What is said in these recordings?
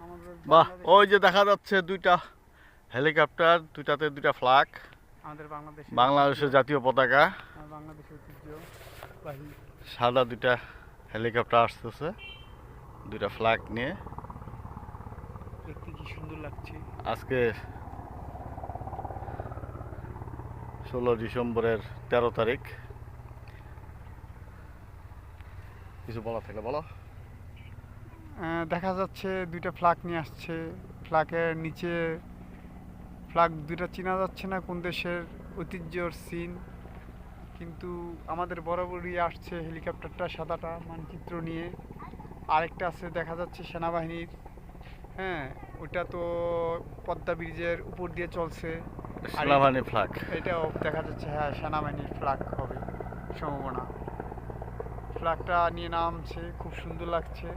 আমাদের বাহ, বাংলাদেশ ওই যে দেখা যাচ্ছে দুইটা হেলিকপ্টার, দুইটাতে দুইটা ফ্ল্যাগ, আমাদের বাংলাদেশের বাংলাদেশের জাতীয় পতাকা। বাংলাদেশের ঐতিহ্যবাহী সাদা দুইটা হেলিকপ্টার আসতেছে দুইটা ফ্ল্যাগ নিয়ে। দেখতে কি সুন্দর লাগছে। আজকে 16 ডিসেম্বরের 13 তারিখ। কিছু বলা থাকলে বলো। দেখা যাচ্ছে দুইটা ফ্ল্যাগ নিয়ে আসছে। ফ্ল্যাগের নিচে ফ্ল্যাগ দুইটা চেনা যাচ্ছে না কোন দেশের ঐতিহ্যর সিন, কিন্তু আমাদের বরাবরই আসছে হেলিকপ্টারটা সাদাটা মানচিত্র নিয়ে। আরেকটা আছে দেখা যাচ্ছে সেনাবাহিনীর। হ্যাঁ, ওটা তো পদ্মা ব্রিজের উপর দিয়ে চলছে। আর সেনাবাহিনী ফ্ল্যাগ। এটাও দেখা যাচ্ছে, হ্যাঁ, সেনাবাহিনীর ফ্ল্যাগ হবে সম্ভাবনা। ফ্ল্যাগটা নিয়ে নামছে, খুব সুন্দর লাগছে।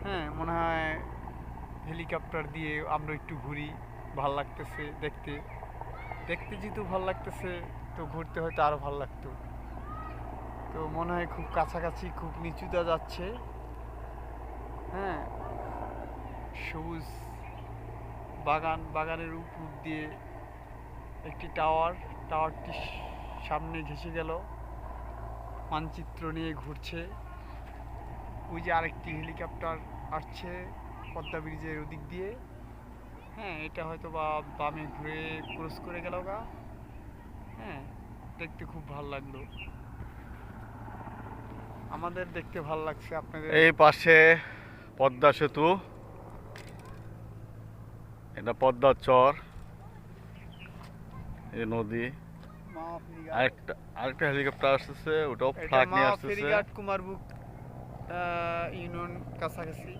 হ্যাঁ, মনে হয় হেলিকপ্টার দিয়ে আমরা একটু ঘুরি, ভাল লাগতেছে দেখতে। দেখতে যেহেতু ভাল লাগতেছে, তো ঘুরতে হয়তো আরও ভাল লাগতো। তো মনে হয় খুব কাছাকাছি, খুব নিচুতে যাচ্ছে। হ্যাঁ, সবুজ বাগানের উপর দিয়ে একটি টাওয়ারটি সামনে ঘেঁষে গেল, মানচিত্র নিয়ে ঘুরছে। ওই যে আরেকটি হেলিকপ্টার আসছে পদ্মা ব্রিজের ওদিক দিয়ে। হ্যাঁ, এটা হয়তো বা বামে ঘুরে ক্রস করে গেল গা। হ্যাঁ, দেখতে খুব ভালো লাগলো। আমাদের দেখতে ভালো লাগছে, আপনাদের? এই পাশে পদ্মা সেতু, এটা পদ্মা চর, এই নদী। আরেকটা আরেকটা হেলিকপ্টার আসতেছে, ওটাও এটা ফ্ল্যাগ মা নিয়ে আসতেছে। ফেরিঘাট কুমারবুক ইউনিয়ন কাছাকাছি।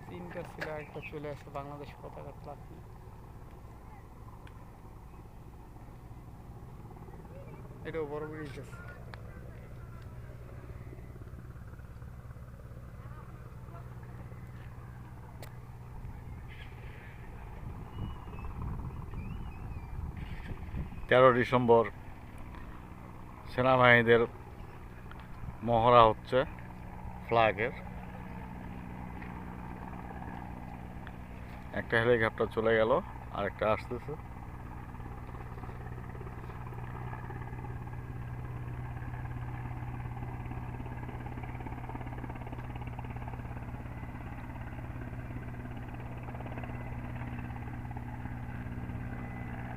তিনটা ছিল, একটা চলে আসে বাংলাদেশ পতাকা ফ্ল্যাগ নিয়ে। এটাও বড় ব্রিজ আছে। তেরো ডিসেম্বর সেনাবাহিনীদের মহড়া হচ্ছে ফ্ল্যাগের। একটা হেলিকপ্টার চলে গেল, আরেকটা আসতেছে।